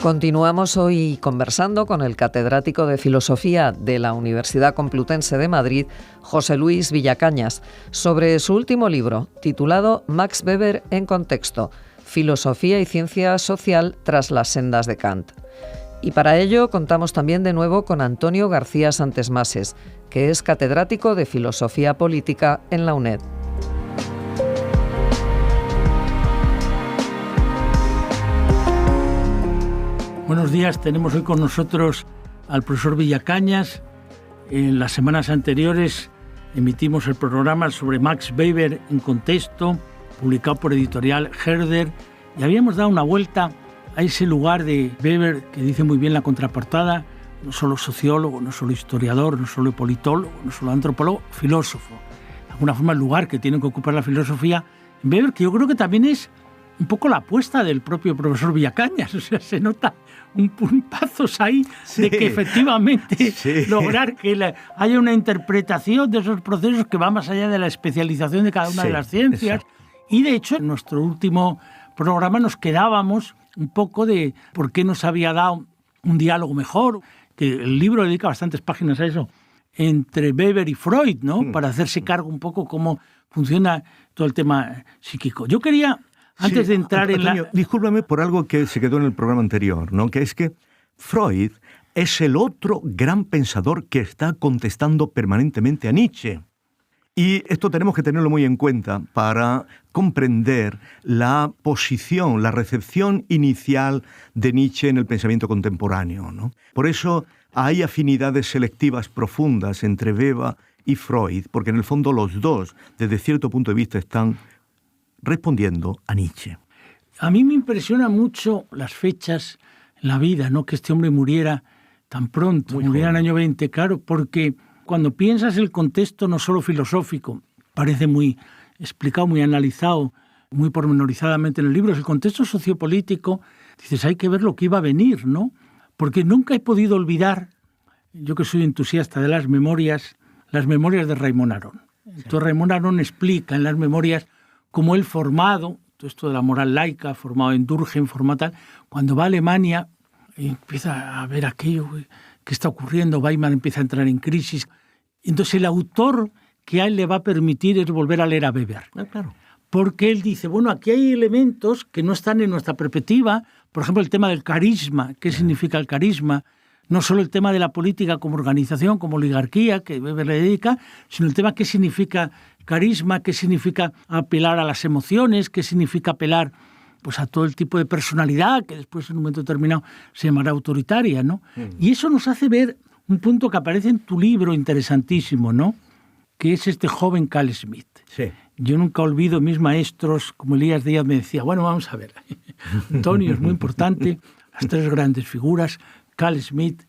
Continuamos hoy conversando con el catedrático de Filosofía de la Universidad Complutense de Madrid, José Luis Villacañas, sobre su último libro, titulado Max Weber en contexto, Filosofía y ciencia social tras las sendas de Kant. Y para ello contamos también de nuevo con Antonio García Santesmases, que es catedrático de Filosofía Política en la UNED. Buenos días, tenemos hoy con nosotros al profesor Villacañas. En las semanas anteriores emitimos el programa sobre Max Weber en contexto, publicado por Editorial Herder, y habíamos dado una vuelta a ese lugar de Weber que dice muy bien la contraportada, no solo sociólogo, no solo historiador, no solo politólogo, no solo antropólogo, filósofo. De alguna forma el lugar que tiene que ocupar la filosofía en Weber, que yo creo que también es un poco la apuesta del propio profesor Villacañas, o sea, se nota un puntazos ahí de que efectivamente lograr que haya una interpretación de esos procesos que va más allá de la especialización de cada una de las ciencias. Exacto. Y de hecho, en nuestro último programa nos quedábamos un poco de por qué nos había dado un diálogo mejor, que el libro dedica bastantes páginas a eso, entre Weber y Freud, ¿no? Para hacerse cargo un poco cómo funciona todo el tema psíquico. Yo quería, antes de entrar Antonio, discúlpame por algo que se quedó en el programa anterior, ¿no? Que es que Freud es el otro gran pensador que está contestando permanentemente a Nietzsche. Y esto tenemos que tenerlo muy en cuenta para comprender la posición, la recepción inicial de Nietzsche en el pensamiento contemporáneo, ¿no? Por eso hay afinidades selectivas profundas entre Weber y Freud, porque en el fondo los dos, desde cierto punto de vista, están respondiendo a Nietzsche. A mí me impresiona mucho las fechas en la vida, ¿no? Que este hombre muriera tan pronto, muriera en el año 20, claro, porque cuando piensas el contexto no solo filosófico, parece muy explicado, muy analizado, muy pormenorizadamente en el libro, es el contexto sociopolítico, dices, hay que ver lo que iba a venir, ¿no? Porque nunca he podido olvidar, yo que soy entusiasta de las memorias de Raymond Aron. Entonces Raymond Aron explica en las memorias cómo él formado, todo esto de la moral laica, formado en Durkheim, formado tal, cuando va a Alemania empieza a ver aquello que está ocurriendo, Weimar empieza a entrar en crisis. Entonces el autor que a él le va a permitir es volver a leer a Weber. Claro. Porque él dice, bueno, aquí hay elementos que no están en nuestra perspectiva, por ejemplo, el tema del carisma, ¿qué significa el carisma? No solo el tema de la política como organización, como oligarquía, que Weber le dedica, sino el tema qué significa carisma, qué significa apelar a las emociones, qué significa apelar pues, a todo el tipo de personalidad que después en un momento determinado se llamará autoritaria, ¿no? Y eso nos hace ver un punto que aparece en tu libro interesantísimo, ¿no? Que es este joven Carl Schmitt. Sí. Yo nunca olvido mis maestros, como Elías Díaz me decía, bueno, vamos a ver, Antonio, es muy importante, las tres grandes figuras, Carl Schmitt,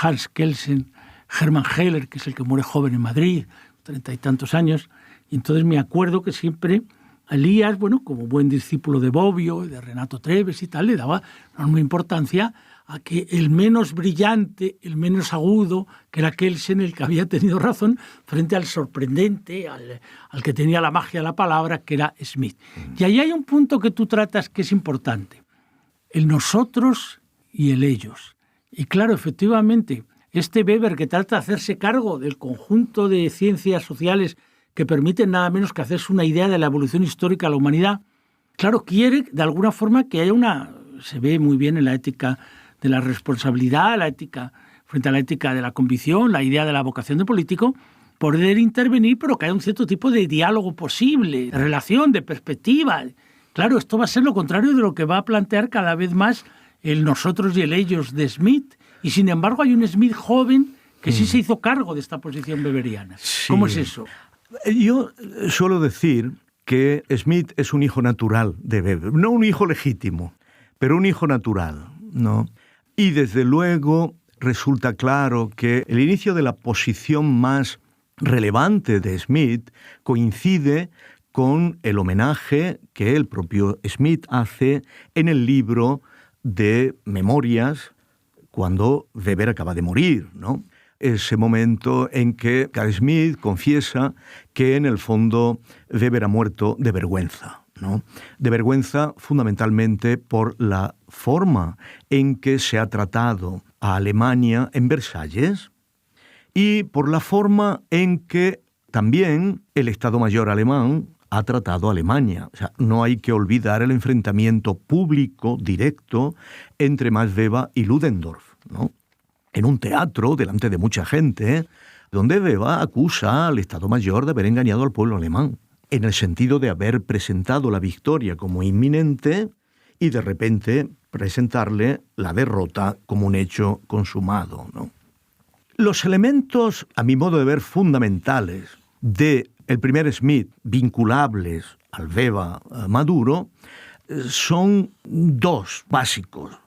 Hans Kelsen, Hermann Heller, que es el que muere joven en Madrid, 30 y tantos años, y entonces me acuerdo que siempre Elías, bueno, como buen discípulo de Bobbio y de Renato Treves y tal, le daba enorme importancia a que el menos brillante, el menos agudo, que era Kelsen, el que había tenido razón, frente al sorprendente, al que tenía la magia de la palabra, que era Schmitt. Y ahí hay un punto que tú tratas que es importante, el nosotros y el ellos. Y claro, efectivamente, este Weber que trata de hacerse cargo del conjunto de ciencias sociales que permiten nada menos que hacerse una idea de la evolución histórica de la humanidad, claro, quiere de alguna forma que haya se ve muy bien en la ética de la responsabilidad, la ética frente a la ética de la convicción, la idea de la vocación de político, poder intervenir, pero que haya un cierto tipo de diálogo posible, de relación, de perspectiva. Claro, esto va a ser lo contrario de lo que va a plantear cada vez más el nosotros y el ellos de Schmitt, y sin embargo hay un Schmitt joven que sí se hizo cargo de esta posición weberiana. Sí. ¿Cómo es eso? Yo suelo decir que Schmitt es un hijo natural de Weber, no un hijo legítimo, pero un hijo natural, ¿no? Y desde luego resulta claro que el inicio de la posición más relevante de Schmitt coincide con el homenaje que el propio Schmitt hace en el libro de Memorias cuando Weber acaba de morir, ¿no? Ese momento en que Carl Schmitt confiesa que en el fondo Weber ha muerto de vergüenza. ¿no? De vergüenza fundamentalmente por la forma en que se ha tratado a Alemania en Versalles y por la forma en que también el Estado Mayor alemán ha tratado a Alemania. O sea, no hay que olvidar el enfrentamiento público, directo, entre Max Weber y Ludendorff, ¿no? En un teatro, delante de mucha gente, donde Weber acusa al Estado Mayor de haber engañado al pueblo alemán, en el sentido de haber presentado la victoria como inminente y de repente presentarle la derrota como un hecho consumado, ¿no? Los elementos, a mi modo de ver, fundamentales de el primer Schmitt, vinculables al Weber maduro, son dos básicos.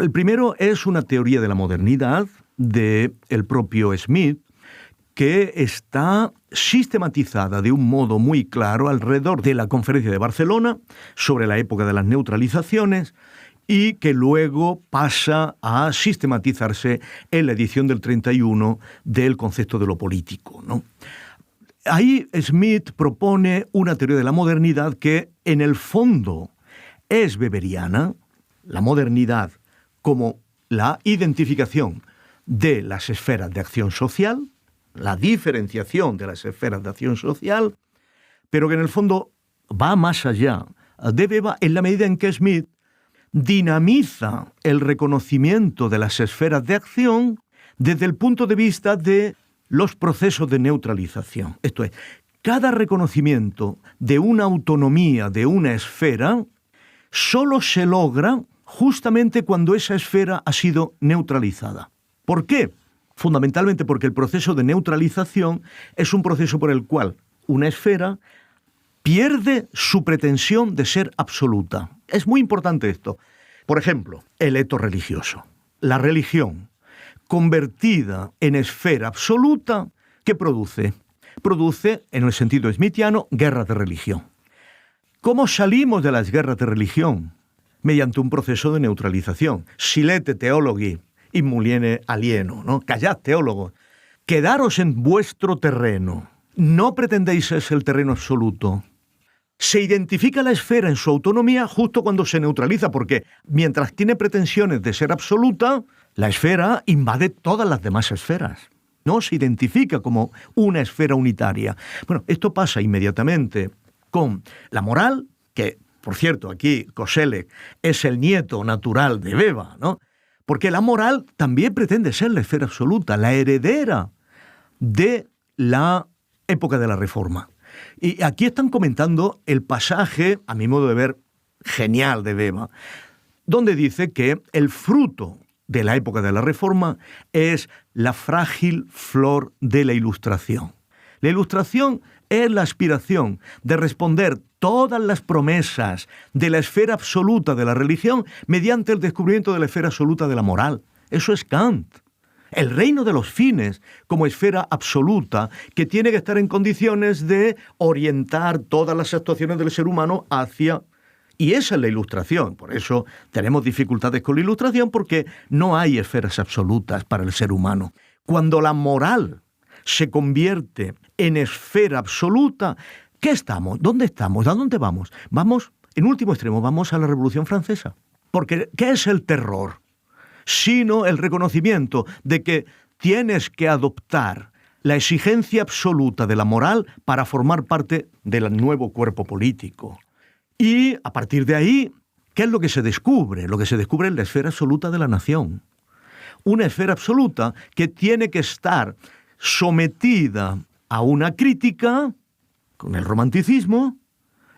El primero es una teoría de la modernidad del propio Schmitt, que está sistematizada de un modo muy claro alrededor de la Conferencia de Barcelona sobre la época de las neutralizaciones y que luego pasa a sistematizarse en la edición del 31 del concepto de lo político, ¿no? Ahí Schmitt propone una teoría de la modernidad que en el fondo es weberiana, la modernidad como la identificación de las esferas de acción social, la diferenciación de las esferas de acción social, pero que en el fondo va más allá de Weber en la medida en que Schmitt dinamiza el reconocimiento de las esferas de acción desde el punto de vista de los procesos de neutralización. Esto es, cada reconocimiento de una autonomía de una esfera solo se logra justamente cuando esa esfera ha sido neutralizada. ¿Por qué? Fundamentalmente porque el proceso de neutralización es un proceso por el cual una esfera pierde su pretensión de ser absoluta. Es muy importante esto. Por ejemplo, el etos religioso. La religión convertida en esfera absoluta, ¿qué produce? Produce, en el sentido smithiano, guerras de religión. ¿Cómo salimos de las guerras de religión? Mediante un proceso de neutralización. Silete teologi, immuliene alieno, ¿no? Callad, teólogos. Quedaros en vuestro terreno. No pretendéis ser el terreno absoluto. Se identifica la esfera en su autonomía justo cuando se neutraliza, porque mientras tiene pretensiones de ser absoluta, la esfera invade todas las demás esferas. No se identifica como una esfera unitaria. Bueno, esto pasa inmediatamente con la moral, que, por cierto, aquí Koselleck es el nieto natural de Weber, ¿no? Porque la moral también pretende ser la esfera absoluta, la heredera de la época de la Reforma. Y aquí están comentando el pasaje, a mi modo de ver, genial de Weber, donde dice que el fruto de la época de la Reforma es la frágil flor de la Ilustración. La Ilustración es la aspiración de responder todas las promesas de la esfera absoluta de la religión mediante el descubrimiento de la esfera absoluta de la moral. Eso es Kant. El reino de los fines como esfera absoluta que tiene que estar en condiciones de orientar todas las actuaciones del ser humano hacia... Y esa es la Ilustración. Por eso tenemos dificultades con la Ilustración, porque no hay esferas absolutas para el ser humano. Cuando la moral se convierte en esfera absoluta, ¿qué estamos? ¿Dónde estamos? ¿A dónde vamos? Vamos, en último extremo, vamos a la Revolución Francesa. Porque, ¿qué es el terror? Sino el reconocimiento de que tienes que adoptar la exigencia absoluta de la moral para formar parte del nuevo cuerpo político. Y a partir de ahí, ¿qué es lo que se descubre? Lo que se descubre es la esfera absoluta de la nación. Una esfera absoluta que tiene que estar sometida a una crítica con el romanticismo,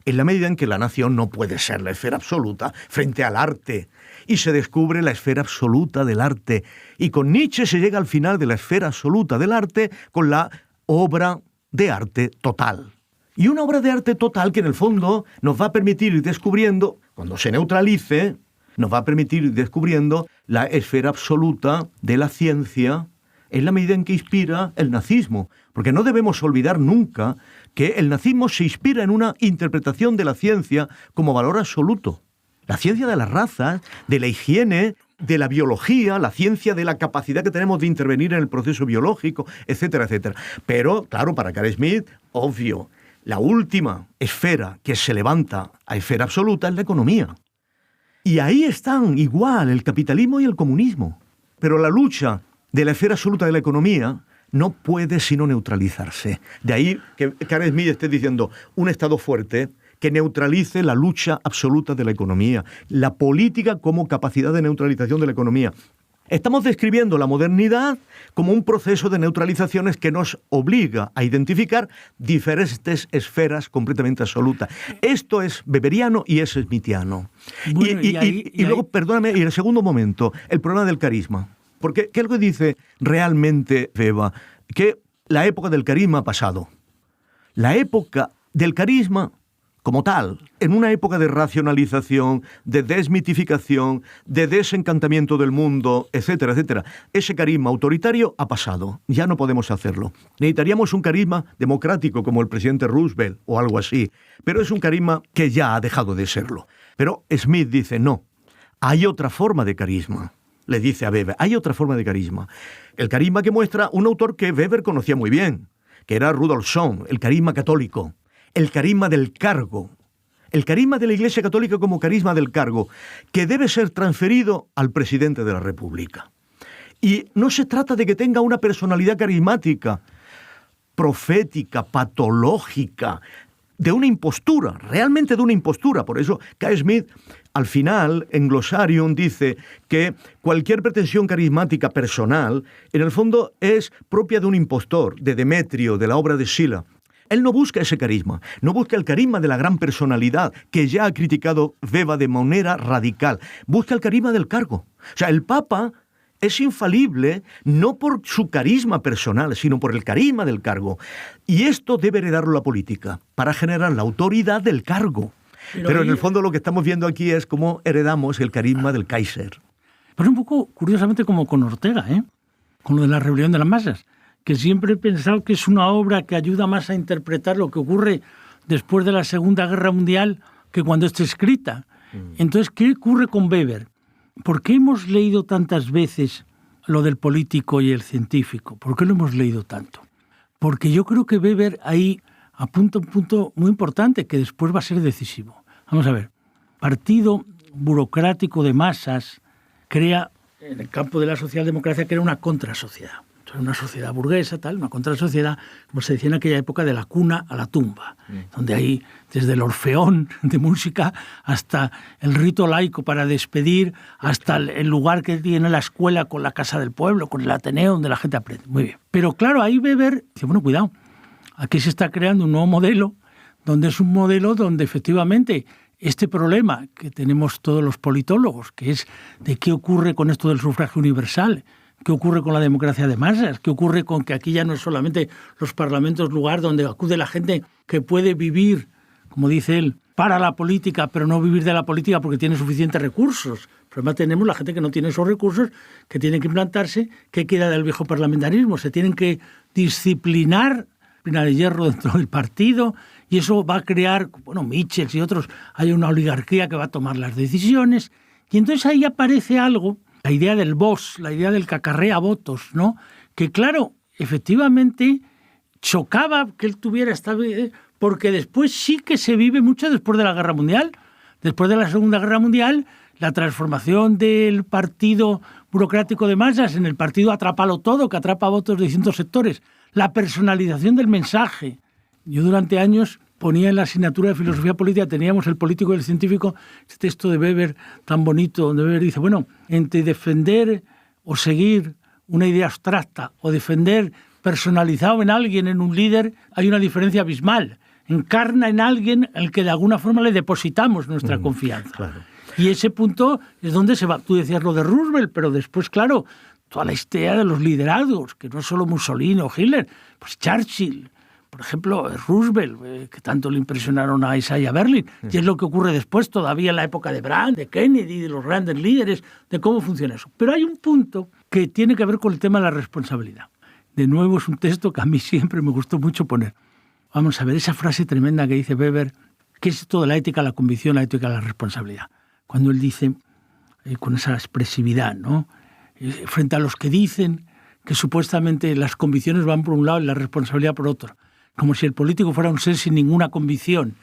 en la medida en que la nación no puede ser la esfera absoluta frente al arte. Y se descubre la esfera absoluta del arte. Y con Nietzsche se llega al final de la esfera absoluta del arte con la obra de arte total. Y una obra de arte total que en el fondo nos va a permitir ir descubriendo, cuando se neutralice, nos va a permitir ir descubriendo la esfera absoluta de la ciencia en la medida en que inspira el nazismo. Porque no debemos olvidar nunca que el nazismo se inspira en una interpretación de la ciencia como valor absoluto. La ciencia de las razas, de la higiene, de la biología, la ciencia de la capacidad que tenemos de intervenir en el proceso biológico, etcétera, etcétera. Pero, claro, para Carl Schmitt, obvio, la última esfera que se levanta a esfera absoluta es la economía. Y ahí están igual el capitalismo y el comunismo. Pero la lucha de la esfera absoluta de la economía no puede sino neutralizarse. De ahí que Carl Schmitt esté diciendo un Estado fuerte que neutralice la lucha absoluta de la economía, la política como capacidad de neutralización de la economía. Estamos describiendo la modernidad como un proceso de neutralizaciones que nos obliga a identificar diferentes esferas completamente absolutas. Esto es weberiano y es smithiano. Bueno, y luego, perdóname, y en el segundo momento, el problema del carisma. Porque, ¿qué es lo que dice realmente Weber? Que la época del carisma ha pasado. La época del carisma como tal, en una época de racionalización, de desmitificación, de desencantamiento del mundo, etcétera, etcétera. Ese carisma autoritario ha pasado, ya no podemos hacerlo. Necesitaríamos un carisma democrático como el presidente Roosevelt o algo así, pero es un carisma que ya ha dejado de serlo. Pero Schmitt dice, no, hay otra forma de carisma. Le dice a Weber, hay otra forma de carisma. El carisma que muestra un autor que Weber conocía muy bien, que era Rudolf Schoen, el carisma católico. El carisma del cargo, el carisma de la Iglesia Católica como carisma del cargo, que debe ser transferido al presidente de la República. Y no se trata de que tenga una personalidad carismática, profética, patológica, de una impostura, realmente de una impostura. Por eso Carl Schmitt, al final, en Glossarium, dice que cualquier pretensión carismática personal, en el fondo, es propia de un impostor, de Demetrio, de la obra de Sila. Él no busca ese carisma, no busca el carisma de la gran personalidad que ya ha criticado Weber de manera radical. Busca el carisma del cargo. O sea, el Papa es infalible no por su carisma personal, sino por el carisma del cargo. Y esto debe heredarlo la política, para generar la autoridad del cargo. Pero en el fondo lo que estamos viendo aquí es cómo heredamos el carisma del Kaiser. Pero un poco, curiosamente, como con Ortega, con lo de la rebelión de las masas, que siempre he pensado que es una obra que ayuda más a interpretar lo que ocurre después de la Segunda Guerra Mundial que cuando está escrita. Entonces, ¿qué ocurre con Weber? ¿Por qué hemos leído tantas veces lo del político y el científico? ¿Por qué lo hemos leído tanto? Porque yo creo que Weber ahí apunta un punto muy importante que después va a ser decisivo. Vamos a ver, partido burocrático de masas crea, en el campo de la socialdemocracia, crea una contrasociedad. Una sociedad burguesa, tal, una contrasociedad, como se decía en aquella época, de la cuna a la tumba, donde hay desde el orfeón de música hasta el rito laico para despedir, hasta el lugar que tiene la escuela con la casa del pueblo, con el Ateneo, donde la gente aprende. Muy bien. Pero claro, ahí Weber dice, bueno, cuidado, aquí se está creando un nuevo modelo, donde es un modelo donde efectivamente este problema que tenemos todos los politólogos, que es de qué ocurre con esto del sufragio universal, ¿qué ocurre con la democracia de masas? ¿Qué ocurre con que aquí ya no es solamente los parlamentos lugar donde acude la gente que puede vivir, como dice él, para la política, pero no vivir de la política porque tiene suficientes recursos? Pero además tenemos la gente que no tiene esos recursos, que tiene que implantarse. ¿Qué queda del viejo parlamentarismo? Se tienen que disciplinar, disciplina de hierro dentro del partido, y eso va a crear, bueno, Michels y otros, hay una oligarquía que va a tomar las decisiones. Y entonces ahí aparece algo, la idea del boss, la idea del que acarrea votos, ¿no? Que claro, efectivamente chocaba que él tuviera esta... porque después sí que se vive mucho después de la Guerra Mundial. Después de la Segunda Guerra Mundial, la transformación del partido burocrático de masas en el partido atrápalo todo, que atrapa votos de distintos sectores. La personalización del mensaje. Yo durante años ponía en la asignatura de filosofía política, teníamos el político y el científico, este texto de Weber tan bonito, donde Weber dice, bueno, entre defender o seguir una idea abstracta o defender personalizado en alguien, en un líder, hay una diferencia abismal. Encarna en alguien al que de alguna forma le depositamos nuestra confianza. Claro. Y ese punto es donde se va. Tú decías lo de Roosevelt, pero después, claro, toda la historia de los liderados, que no es solo Mussolini o Hitler, pues Churchill, por ejemplo, Roosevelt, que tanto le impresionaron a Isaiah Berlin, y es lo que ocurre después, todavía en la época de Brandt, de Kennedy, de los grandes líderes, de cómo funciona eso. Pero hay un punto que tiene que ver con el tema de la responsabilidad. De nuevo, es un texto que a mí siempre me gustó mucho poner. Vamos a ver, esa frase tremenda que dice Weber, ¿qué es esto de la ética, la convicción, la ética, la responsabilidad? Cuando él dice, con esa expresividad, ¿no? Frente a los que dicen que supuestamente las convicciones van por un lado y la responsabilidad por otro. como si el político fuera un ser sin ninguna convicción.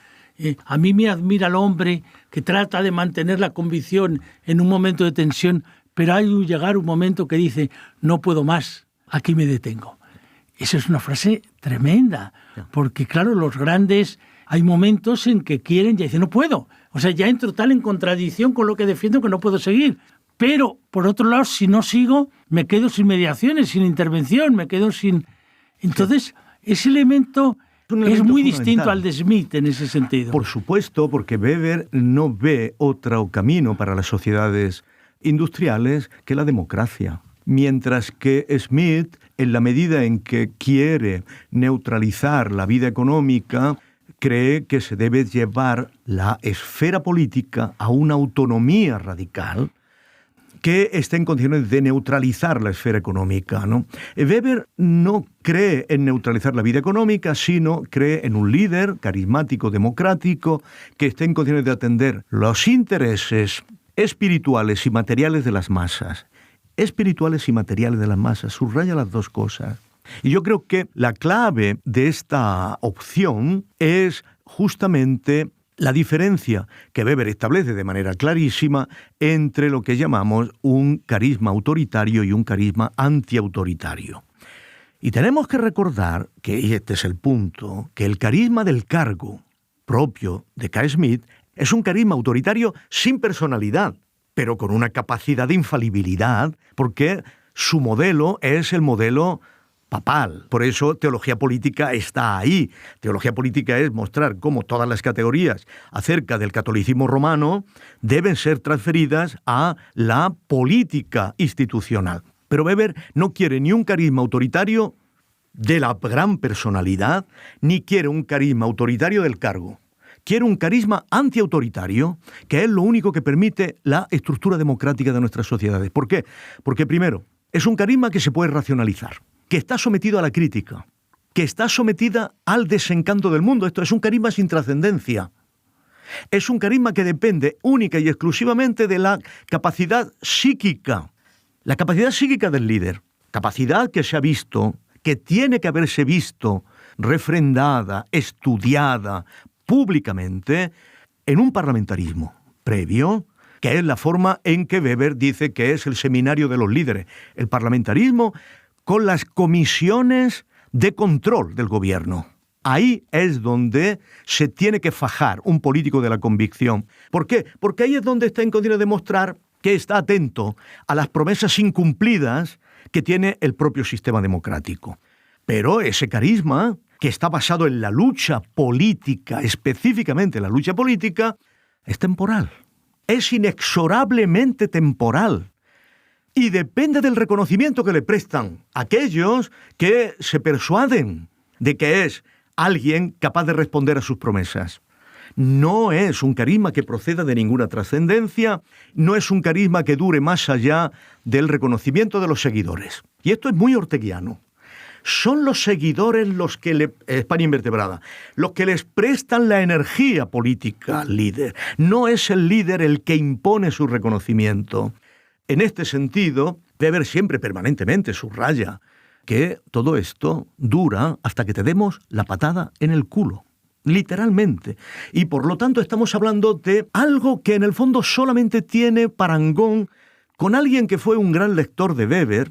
A mí me admira el hombre que trata de mantener la convicción en un momento de tensión, pero hay llegar un momento que dice, no puedo más, aquí me detengo. Esa es una frase tremenda, porque claro, los grandes, hay momentos en que quieren y dicen, no puedo. O sea, ya entro tal en contradicción con lo que defiendo que no puedo seguir. Pero, por otro lado, si no sigo, me quedo sin mediaciones, sin intervención, me quedo sin... Entonces, ese elemento es muy distinto al de Smith en ese sentido. Por supuesto, porque Weber no ve otro camino para las sociedades industriales que la democracia. Mientras que Smith, en la medida en que quiere neutralizar la vida económica, cree que se debe llevar la esfera política a una autonomía radical que esté en condiciones de neutralizar la esfera económica, ¿no? Weber no cree en neutralizar la vida económica, sino cree en un líder carismático, democrático, que esté en condiciones de atender los intereses espirituales y materiales de las masas. Espirituales y materiales de las masas, subraya las dos cosas. Y yo creo que la clave de esta opción es justamente la diferencia que Weber establece de manera clarísima entre lo que llamamos un carisma autoritario y un carisma antiautoritario. Y tenemos que recordar, que y este es el punto, que el carisma del cargo propio de K. Smith es un carisma autoritario sin personalidad, pero con una capacidad de infalibilidad, porque su modelo es el modelo papal. Por eso teología política está ahí. Teología política es mostrar cómo todas las categorías acerca del catolicismo romano deben ser transferidas a la política institucional. Pero Weber no quiere ni un carisma autoritario de la gran personalidad, ni quiere un carisma autoritario del cargo. Quiere un carisma antiautoritario, que es lo único que permite la estructura democrática de nuestras sociedades. ¿Por qué? Porque primero, es un carisma que se puede racionalizar, que está sometido a la crítica, que está sometida al desencanto del mundo. Esto es un carisma sin trascendencia. Es un carisma que depende única y exclusivamente de la capacidad psíquica. La capacidad psíquica del líder. Capacidad que se ha visto, que tiene que haberse visto, refrendada, estudiada públicamente en un parlamentarismo previo, que es la forma en que Weber dice que es el seminario de los líderes. El parlamentarismo con las comisiones de control del gobierno. Ahí es donde se tiene que fajar un político de la convicción. ¿Por qué? Porque ahí es donde está en condiciones de mostrar que está atento a las promesas incumplidas que tiene el propio sistema democrático. Pero ese carisma, que está basado en la lucha política, específicamente la lucha política, es temporal. Es inexorablemente temporal. Y depende del reconocimiento que le prestan aquellos que se persuaden de que es alguien capaz de responder a sus promesas. No es un carisma que proceda de ninguna trascendencia, no es un carisma que dure más allá del reconocimiento de los seguidores. Y esto es muy orteguiano. Son los seguidores los que España invertebrada, los que les prestan la energía política al líder. No es el líder el que impone su reconocimiento. En este sentido, Weber siempre permanentemente subraya que todo esto dura hasta que te demos la patada en el culo, literalmente. Y por lo tanto estamos hablando de algo que en el fondo solamente tiene parangón con alguien que fue un gran lector de Weber,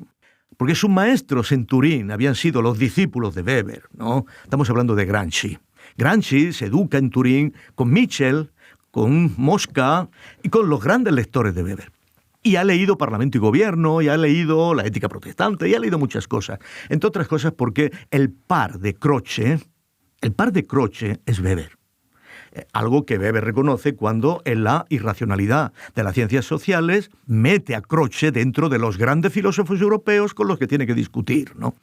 porque sus maestros en Turín habían sido los discípulos de Weber, ¿no? Estamos hablando de Gramsci. Gramsci se educa en Turín con Mitchell, con Mosca y con los grandes lectores de Weber. Y ha leído Parlamento y Gobierno, y ha leído La ética protestante, y ha leído muchas cosas. Entre otras cosas porque el par de Croce es Weber. Algo que Weber reconoce cuando en la irracionalidad de las ciencias sociales mete a Croce dentro de los grandes filósofos europeos con los que tiene que discutir, ¿no?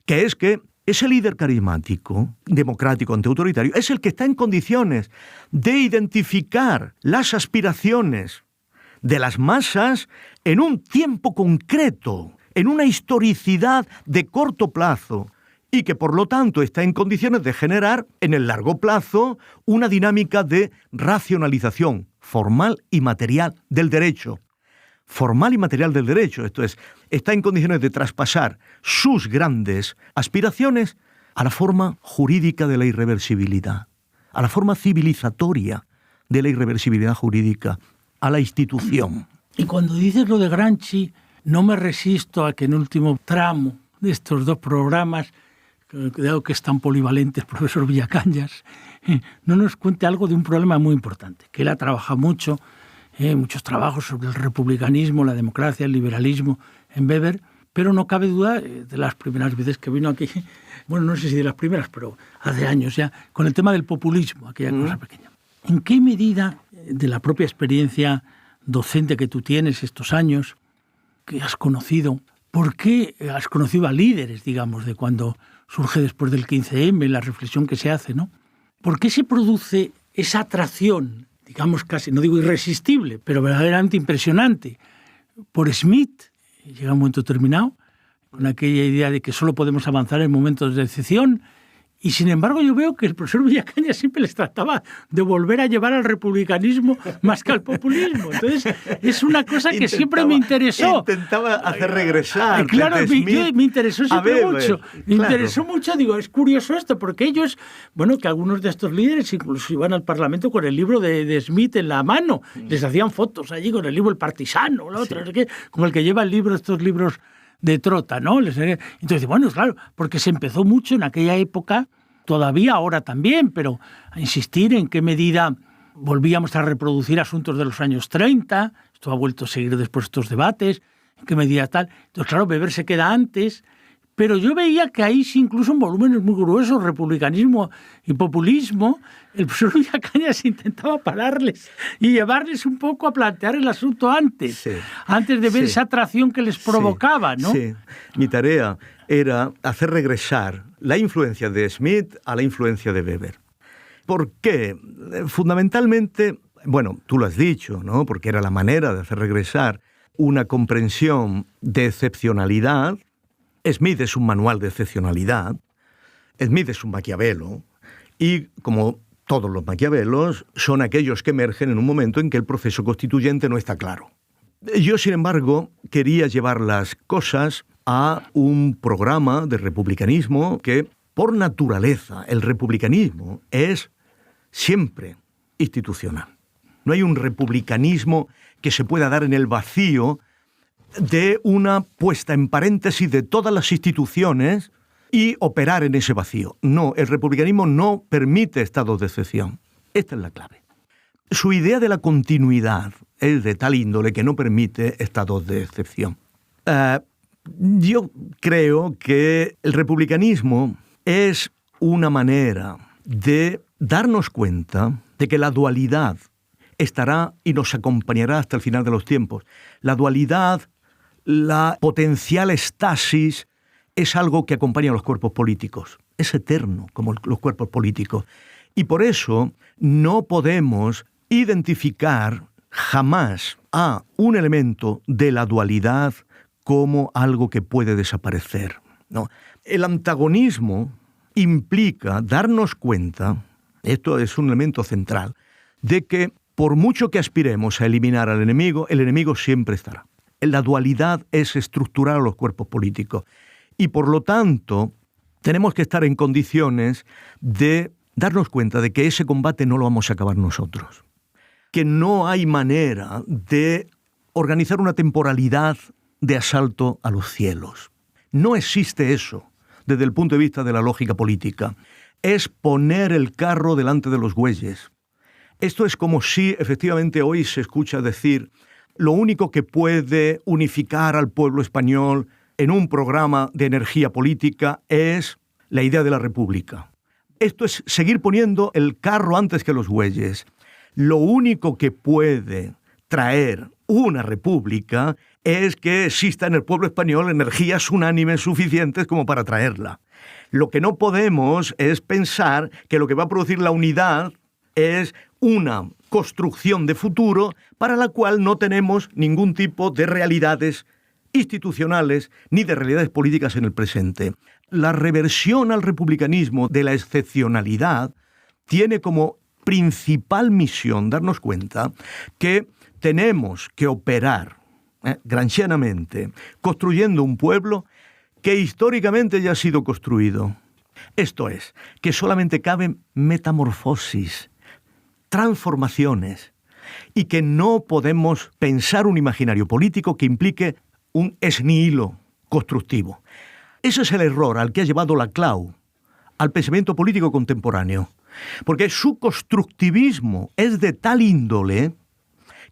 Que es que ese líder carismático, democrático, antiautoritario, es el que está en condiciones de identificar las aspiraciones de las masas en un tiempo concreto, en una historicidad de corto plazo, y que por lo tanto está en condiciones de generar en el largo plazo una dinámica de racionalización formal y material del derecho. Formal y material del derecho, esto es, está en condiciones de traspasar sus grandes aspiraciones a la forma jurídica de la irreversibilidad, a la forma civilizatoria de la irreversibilidad jurídica, a la institución. Y cuando dices lo de Gramsci, no me resisto a que en último tramo de estos 2 programas, creo que están polivalentes, profesor Villacañas, no nos cuente algo de un problema muy importante, que él ha trabajado mucho, muchos trabajos sobre el republicanismo, la democracia, el liberalismo en Weber, pero no cabe duda de las primeras veces que vino aquí, bueno, no sé si de las primeras, pero hace años ya, con el tema del populismo, aquella cosa pequeña. ¿En qué medida de la propia experiencia docente que tú tienes estos años, que has conocido, por qué has conocido a líderes, digamos, de cuando surge después del 15M, la reflexión que se hace, ¿no? ¿Por qué se produce esa atracción, digamos casi, no digo irresistible, pero verdaderamente impresionante, por Smith? Llega un momento determinado, con aquella idea de que solo podemos avanzar en momentos de excepción, y sin embargo yo veo que el profesor Villacañas siempre les trataba de volver a llevar al republicanismo más que al populismo. Entonces es una cosa que siempre me interesó. Intentaba hacer regresar. Claro, me interesó siempre mucho. Me interesó mucho, digo, es curioso esto, porque ellos, bueno, que algunos de estos líderes incluso iban al Parlamento con el libro de Smith en la mano, les hacían fotos allí con el libro El Partisano, la otra, como el que lleva el libro, estos libros de Trota, ¿no? Entonces, bueno, claro, porque se empezó mucho en aquella época, todavía ahora también, pero a insistir en qué medida volvíamos a reproducir asuntos de los años 30, esto ha vuelto a seguir después estos debates, en qué medida tal. Entonces, claro, Weber se queda antes, pero yo veía que ahí sí, incluso en volúmenes muy gruesos, republicanismo y populismo, el profesor Villacañas intentaba pararles y llevarles un poco a plantear el asunto antes, antes de ver esa atracción que les provocaba, ¿no? Sí, mi tarea era hacer regresar la influencia de Smith a la influencia de Weber. ¿Por qué? Fundamentalmente, bueno, tú lo has dicho, ¿no? Porque era la manera de hacer regresar una comprensión de excepcionalidad. Smith es un manual de excepcionalidad, Smith es un Maquiavelo, y como todos los Maquiavelos, son aquellos que emergen en un momento en que el proceso constituyente no está claro. Yo, sin embargo, quería llevar las cosas a un programa de republicanismo que, por naturaleza, el republicanismo es siempre institucional. No hay un republicanismo que se pueda dar en el vacío de una puesta en paréntesis de todas las instituciones y operar en ese vacío. No, el republicanismo no permite estados de excepción. Esta es la clave. Su idea de la continuidad es de tal índole que no permite estados de excepción. Yo creo que el republicanismo es una manera de darnos cuenta de que la dualidad estará y nos acompañará hasta el final de los tiempos. La dualidad, la potencial estasis, es algo que acompaña a los cuerpos políticos. Es eterno, como los cuerpos políticos. Y por eso no podemos identificar jamás a un elemento de la dualidad como algo que puede desaparecer, ¿no? El antagonismo implica darnos cuenta, esto es un elemento central, de que por mucho que aspiremos a eliminar al enemigo, el enemigo siempre estará. La dualidad es estructural a los cuerpos políticos y por lo tanto tenemos que estar en condiciones de darnos cuenta de que ese combate no lo vamos a acabar nosotros, que no hay manera de organizar una temporalidad de asalto a los cielos. No existe eso desde el punto de vista de la lógica política. Es poner el carro delante de los bueyes. Esto es como si efectivamente hoy se escucha decir lo único que puede unificar al pueblo español en un programa de energía política es la idea de la república. Esto es seguir poniendo el carro antes que los bueyes. Lo único que puede traer una república es que exista en el pueblo español energías unánimes suficientes como para traerla. Lo que no podemos es pensar que lo que va a producir la unidad es una construcción de futuro para la cual no tenemos ningún tipo de realidades institucionales ni de realidades políticas en el presente. La reversión al republicanismo de la excepcionalidad tiene como principal misión darnos cuenta que tenemos que operar gramscianamente construyendo un pueblo que históricamente ya ha sido construido. Esto es, que solamente caben metamorfosis, transformaciones, y que no podemos pensar un imaginario político que implique un ex nihilo constructivo. Ese es el error al que ha llevado Laclau al pensamiento político contemporáneo, porque su constructivismo es de tal índole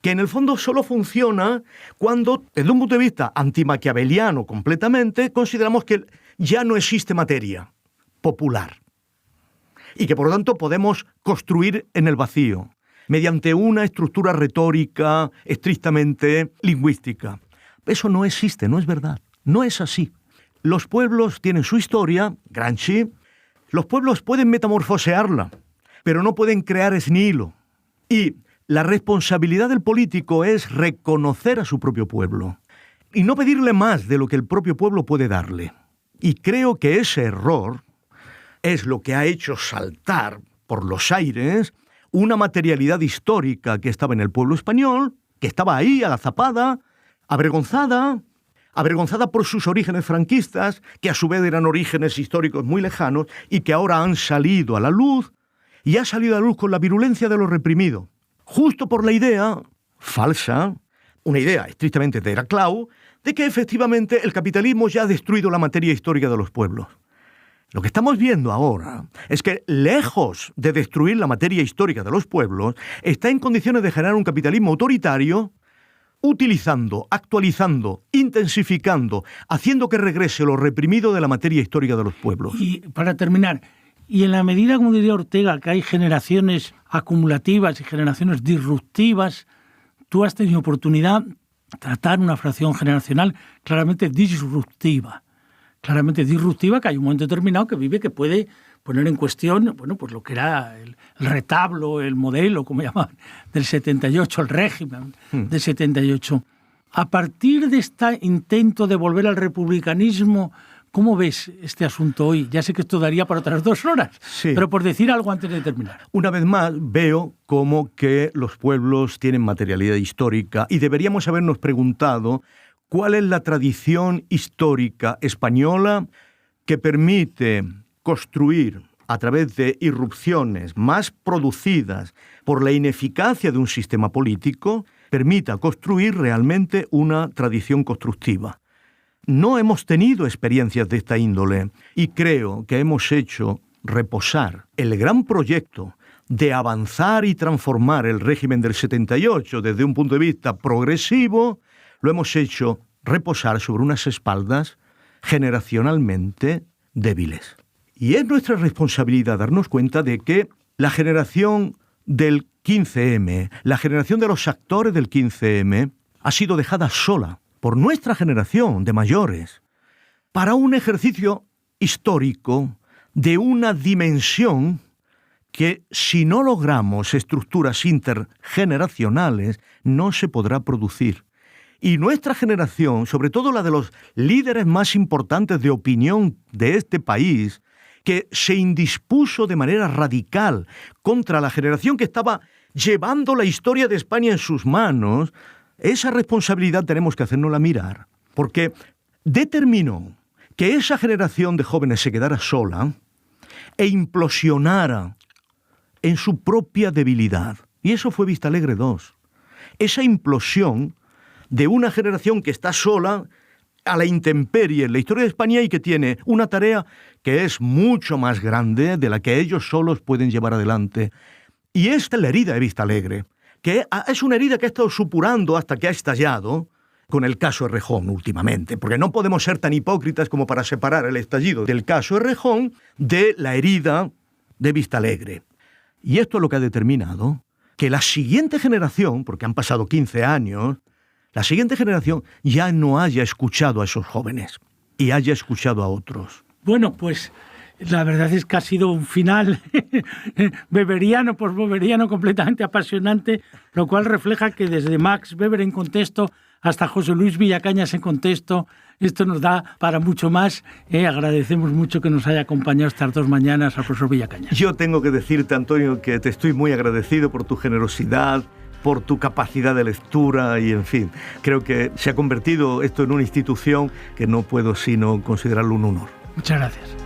que en el fondo solo funciona cuando, desde un punto de vista antimaquiaveliano completamente, consideramos que ya no existe materia popular y que por lo tanto podemos construir en el vacío mediante una estructura retórica estrictamente lingüística. Eso no existe, no es verdad, no es así. Los pueblos tienen su historia, Gramsci, los pueblos pueden metamorfosearla, pero no pueden crear ex nihilo. Y la responsabilidad del político es reconocer a su propio pueblo y no pedirle más de lo que el propio pueblo puede darle. Y creo que ese error es lo que ha hecho saltar por los aires una materialidad histórica que estaba en el pueblo español, que estaba ahí agazapada, avergonzada por sus orígenes franquistas, que a su vez eran orígenes históricos muy lejanos y que ahora han salido a la luz, y ha salido a la luz con la virulencia de lo reprimido, justo por la idea falsa, una idea estrictamente de Laclau, de que efectivamente el capitalismo ya ha destruido la materia histórica de los pueblos. Lo que estamos viendo ahora es que, lejos de destruir la materia histórica de los pueblos, está en condiciones de generar un capitalismo autoritario, utilizando, actualizando, intensificando, haciendo que regrese lo reprimido de la materia histórica de los pueblos. Y para terminar, y en la medida, como diría Ortega, que hay generaciones acumulativas y generaciones disruptivas, tú has tenido oportunidad de tratar una fracción generacional claramente disruptiva, que hay un momento determinado que vive que puede poner en cuestión, bueno, pues lo que era el retablo, el modelo, como llamaban, del 78, el régimen del 78. A partir de este intento de volver al republicanismo, ¿cómo ves este asunto hoy? Ya sé que esto daría para otras 2 horas, sí, pero por decir algo antes de terminar. Una vez más, veo como que los pueblos tienen materialidad histórica y deberíamos habernos preguntado cuál es la tradición histórica española que permite construir a través de irrupciones más producidas por la ineficacia de un sistema político, permita construir realmente una tradición constructiva. No hemos tenido experiencias de esta índole y creo que hemos hecho reposar el gran proyecto de avanzar y transformar el régimen del 78 desde un punto de vista progresivo, lo hemos hecho reposar sobre unas espaldas generacionalmente débiles. Y es nuestra responsabilidad darnos cuenta de que la generación del 15M, la generación de los actores del 15M, ha sido dejada sola por nuestra generación de mayores para un ejercicio histórico de una dimensión que, si no logramos estructuras intergeneracionales, no se podrá producir. Y nuestra generación, sobre todo la de los líderes más importantes de opinión de este país, que se indispuso de manera radical contra la generación que estaba llevando la historia de España en sus manos, esa responsabilidad tenemos que hacérnosla mirar, porque determinó que esa generación de jóvenes se quedara sola e implosionara en su propia debilidad. Y eso fue Vistalegre II. Esa implosión de una generación que está sola a la intemperie en la historia de España y que tiene una tarea que es mucho más grande de la que ellos solos pueden llevar adelante. Y esta es la herida de Vistalegre, que es una herida que ha estado supurando hasta que ha estallado con el caso Errejón últimamente, porque no podemos ser tan hipócritas como para separar el estallido del caso Errejón de la herida de Vistalegre. Y esto es lo que ha determinado que la siguiente generación, porque han pasado 15 años, la siguiente generación ya no haya escuchado a esos jóvenes y haya escuchado a otros. Bueno, pues la verdad es que ha sido un final weberiano, post-weberiano, completamente apasionante, lo cual refleja que desde Max Weber en Contexto hasta José Luis Villacañas en Contexto, esto nos da para mucho más. Agradecemos mucho que nos haya acompañado estas 2 mañanas al profesor Villacañas. Yo tengo que decirte, Antonio, que te estoy muy agradecido por tu generosidad, por tu capacidad de lectura y, en fin, creo que se ha convertido esto en una institución que no puedo sino considerarlo un honor. Muchas gracias.